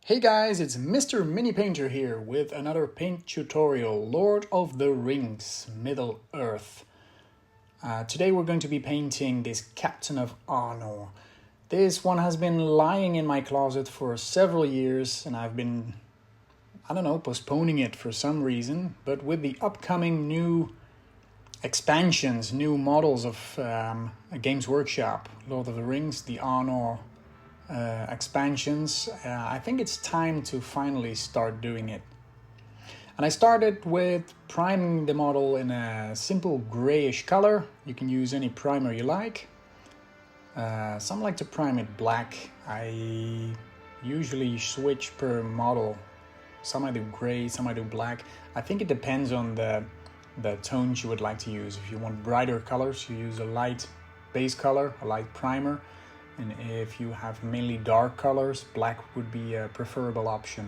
Hey guys, it's Mr. Mini Painter here with another paint tutorial, Lord of the Rings, Middle Earth. Today we're going to be painting this Captain of Arnor. This one has been lying in my closet for several years and I've been, postponing it for some reason. But with the upcoming new expansions, new models of Games Workshop, Lord of the Rings, the Arnor expansions, I think it's time to finally start doing it. And I started with priming the model in a simple grayish color. You can use any primer you like. Some like to prime it black. I usually switch per model. Some I do gray, some I do black. I think it depends on the tones you would like to use. If you want brighter colors, you use a light base color, a light primer. And if you have mainly dark colors, black would be a preferable option.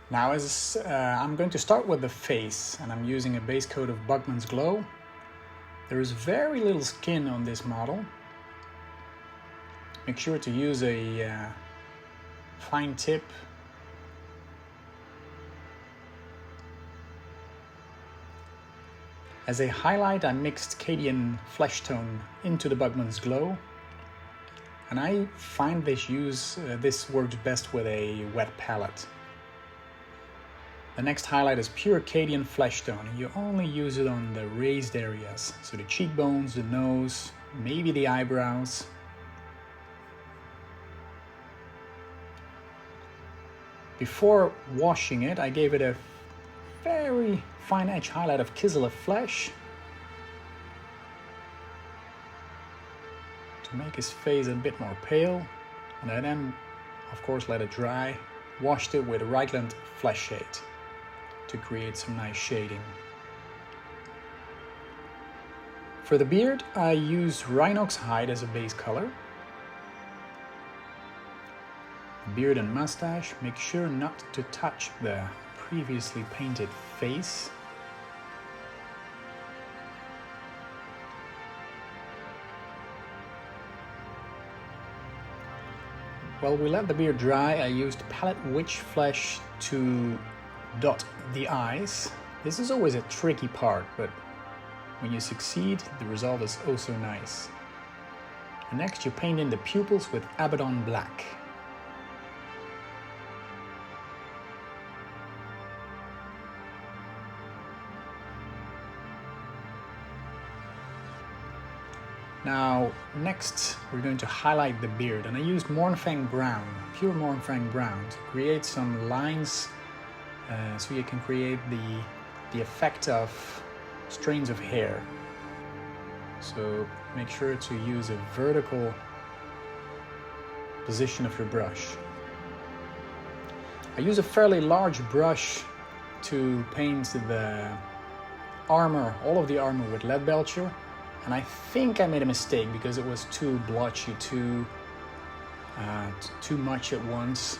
Now I'm going to start with the face, and I'm using a base coat of Bugman's Glow. There is very little skin on this model. Make sure to use a fine tip. As a highlight, I mixed Cadian flesh tone into the Bugman's Glow, and I find this works best with a wet palette. The next highlight is pure Cadian flesh tone. You only use it on the raised areas, so the cheekbones, the nose, maybe the eyebrows. Before washing it, I gave it a very fine edge highlight of Kislev flesh to make his face a bit more pale, and I then of course let it dry, washed it with Wayland flesh shade to create some nice shading. For the beard I used Rhinox hide as a base color. Beard and mustache, make sure not to touch the previously painted face. While we let the beard dry, I used palette witch flesh to dot the eyes. This is always a tricky part, but when you succeed, the result is oh so nice. And next you paint in the pupils with Abaddon black. Now, next we're going to highlight the beard, and I used Mournfang Brown, pure Mournfang Brown, to create some lines so you can create the effect of strands of hair. So make sure to use a vertical position of your brush. I use a fairly large brush to paint the armor, all of the armor with Leadbelcher. And I think I made a mistake because it was too blotchy, too much at once.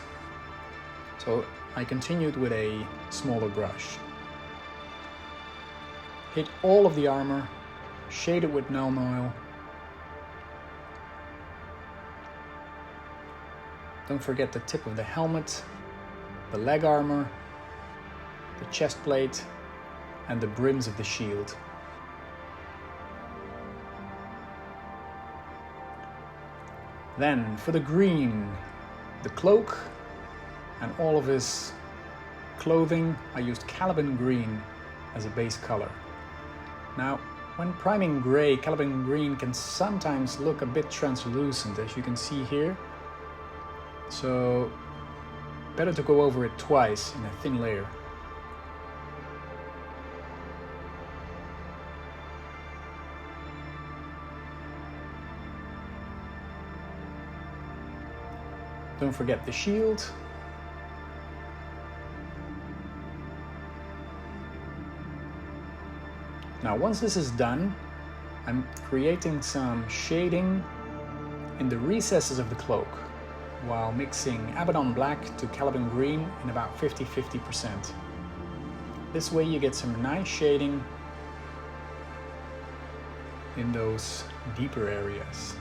So I continued with a smaller brush. Hit all of the armor, shade it with Null Oil. Don't forget the tip of the helmet, the leg armor, the chest plate, and the brims of the shield. Then, for the green, the cloak and all of his clothing, I used Caliban green as a base color. Now, when priming gray, Caliban green can sometimes look a bit translucent, as you can see here. So, better to go over it twice in a thin layer. Don't forget the shield. Now once this is done, I'm creating some shading in the recesses of the cloak while mixing Abaddon black to Caliban green in about 50-50%. This way you get some nice shading in those deeper areas.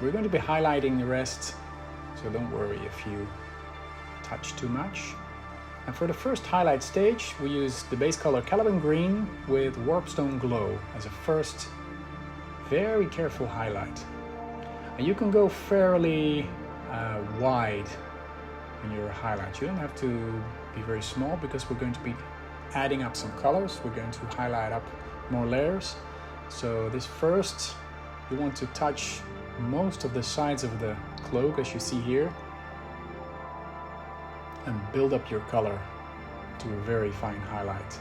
We're going to be highlighting the rest, so don't worry if you touch too much. And for the first highlight stage, we use the base color Caliban Green with Warpstone Glow as a first very careful highlight. And you can go fairly wide in your highlights. You don't have to be very small because we're going to be adding up some colors. We're going to highlight up more layers. So this first, you want to touch most of the sides of the cloak, as you see here, and build up your color to a very fine highlight.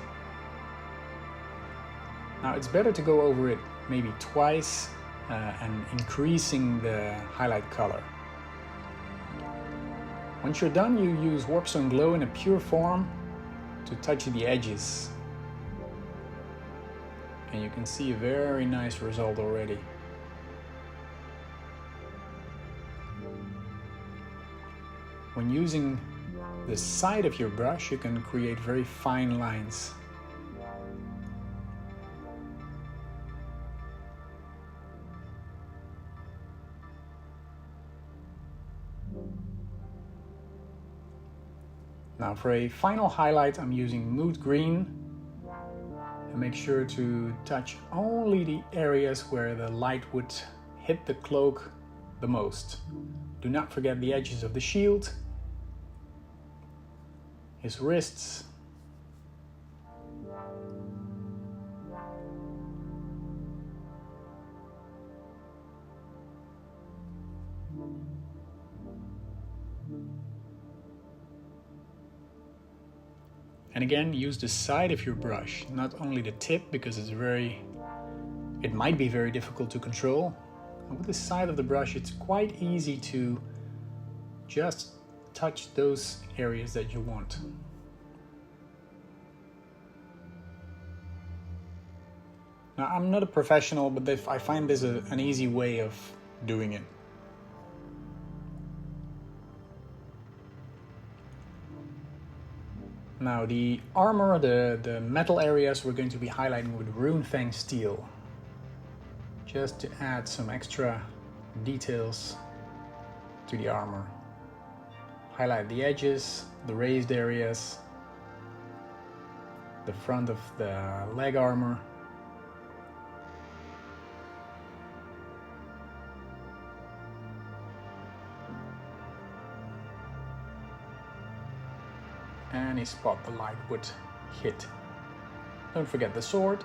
Now it's better to go over it maybe twice and increasing the highlight color. Once you're done, you use Warpstone Glow in a pure form to touch the edges. And you can see a very nice result already. When using the side of your brush, you can create very fine lines. Now for a final highlight, I'm using Mood Green, and make sure to touch only the areas where the light would hit the cloak the most. Do not forget the edges of the shield, his wrists, and again use the side of your brush, not only the tip, because it might be very difficult to control. And with the side of the brush it's quite easy to just touch those areas that you want. Now I'm not a professional, but I find this an easy way of doing it. Now the armor, the metal areas, we're going to be highlighting with Runefang Steel, just to add some extra details to the armor. Highlight the edges, the raised areas, the front of the leg armor. Any spot the light would hit. Don't forget the sword.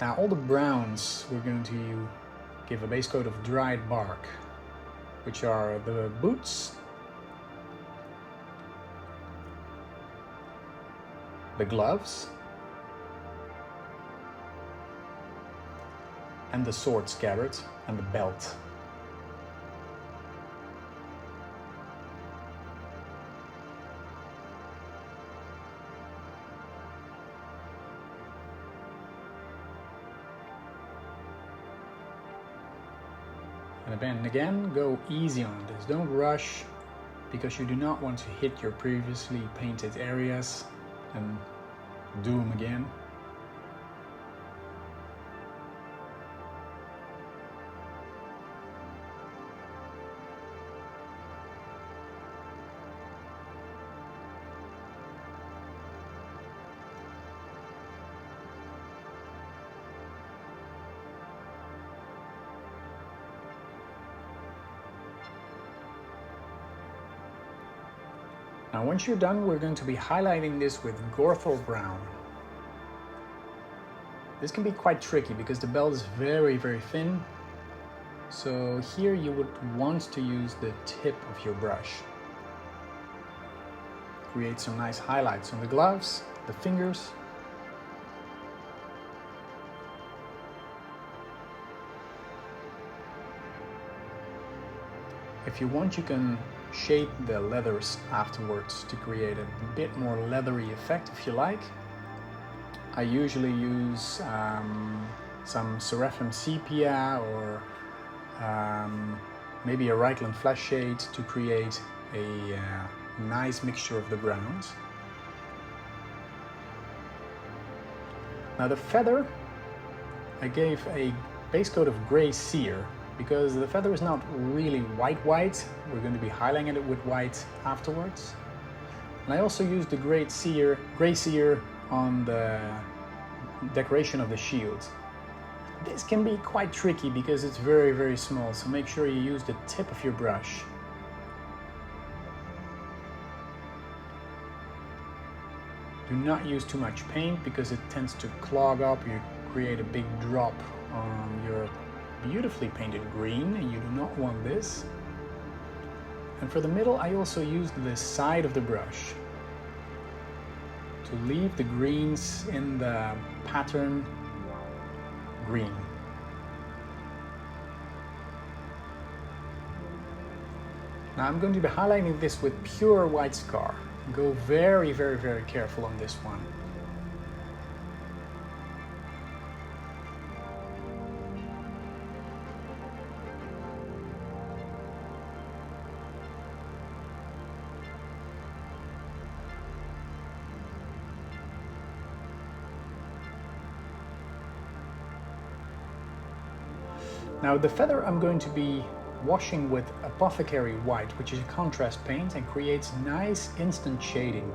Now all the browns, we're going to give a base coat of dried bark, which are the boots, the gloves, and the sword scabbard and the belt. And then again, go easy on this. Don't rush, because you do not want to hit your previously painted areas and do them again. Now once you're done, we're going to be highlighting this with Gorthor Brown. This can be quite tricky because the belt is very, very thin. So here you would want to use the tip of your brush. Create some nice highlights on the gloves, the fingers. If you want, you can shade the leathers afterwards to create a bit more leathery effect if you like. I usually use some Seraphim Sepia or maybe a Rhineland flash shade to create a nice mixture of the browns. Now the feather, I gave a base coat of grey cere, because the feather is not really white. We're going to be highlighting it with white afterwards. And I also used the grey cere on the decoration of the shield. This can be quite tricky because it's very, very small, so make sure you use the tip of your brush. Do not use too much paint because it tends to clog up. You create a big drop on your beautifully painted green, and you do not want this. And for the middle, I also used the side of the brush to leave the greens in the pattern green. Now I'm going to be highlighting this with pure white scar. Go very, very, very careful on this one. Now the feather I'm going to be washing with Apothecary White, which is a contrast paint and creates nice instant shading.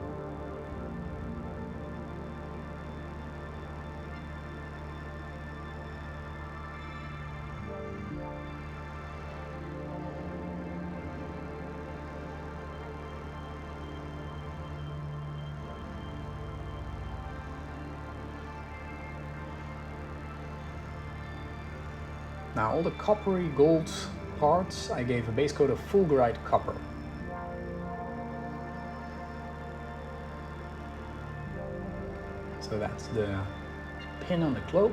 Now all the coppery gold parts I gave a base coat of fulgurite copper. So that's the pin on the cloak.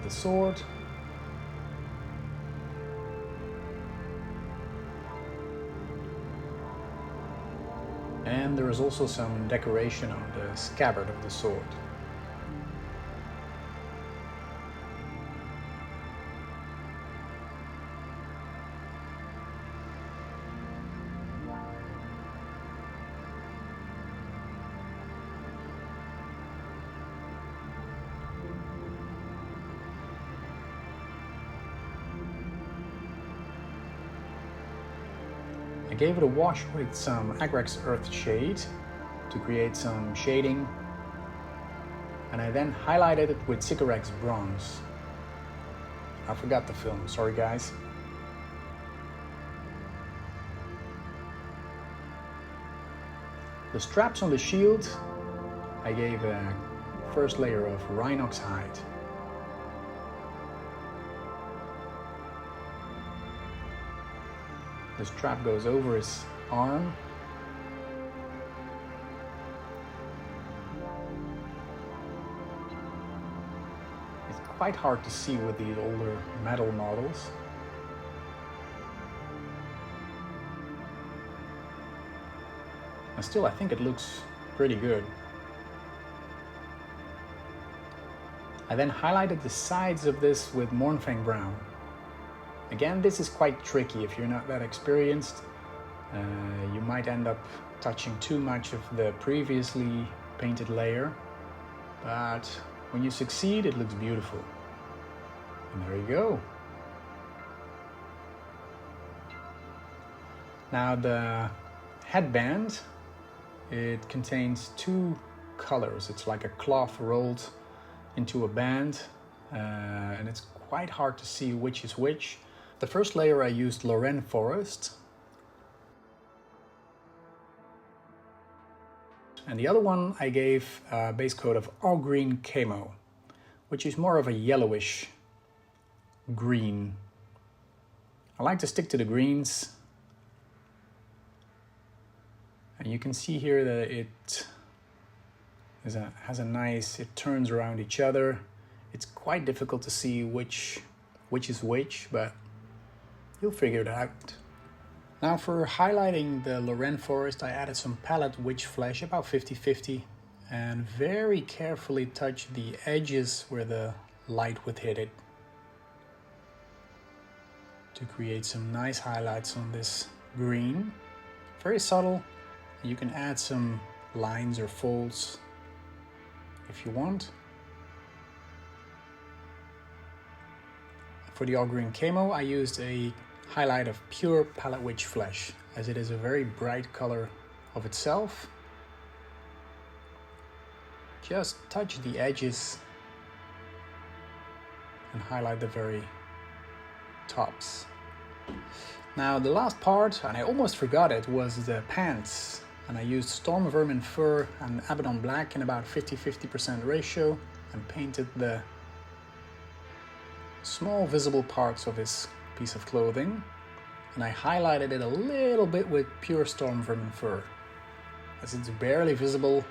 The sword. And there is also some decoration on the scabbard of the sword. I gave it a wash with some Agrax Earth Shade to create some shading, and I then highlighted it with Sycorax Bronze. I forgot the film, sorry guys. The straps on the shield, I gave a first layer of Rhinox hide. The strap goes over his arm. It's quite hard to see with these older metal models. And still, I think it looks pretty good. I then highlighted the sides of this with Mournfang Brown. Again, this is quite tricky if you're not that experienced. You might end up touching too much of the previously painted layer, but when you succeed, it looks beautiful. And there you go. Now the headband, it contains two colors. It's like a cloth rolled into a band, and it's quite hard to see which is which. The first layer I used Lorraine Forest, and the other one I gave a base coat of All Green Camo, which is more of a yellowish green. I like to stick to the greens, and you can see here that it has a nice, it turns around each other. It's quite difficult to see which is which, but you'll figure it out. Now for highlighting the Lorraine Forest, I added some palette witch flesh, about 50-50, and very carefully touch the edges where the light with it to create some nice highlights on this green. Very subtle. You can add some lines or folds if you want. For the all green camo, I used a highlight of pure pallet witch flesh, as it is a very bright color of itself. Just touch the edges and highlight the very tops. Now the last part, and I almost forgot it, was the pants. And I used storm vermin fur and Abaddon black in about 50-50% ratio and painted the small visible parts of this piece of clothing. And I highlighted it a little bit with pure storm vermin fur, as it's barely visible.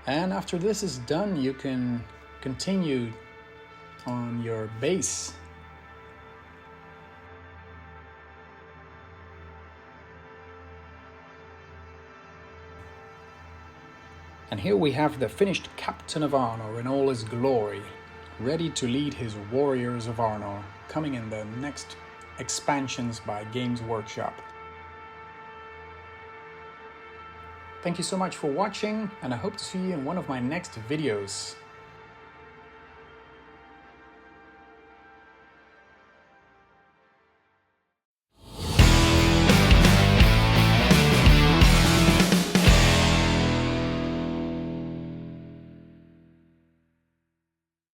And after this is done, you can continue on your base. And here we have the finished Captain of Arnor in all his glory, ready to lead his warriors of Arnor, coming in the next expansions by Games Workshop. Thank you so much for watching, and I hope to see you in one of my next videos.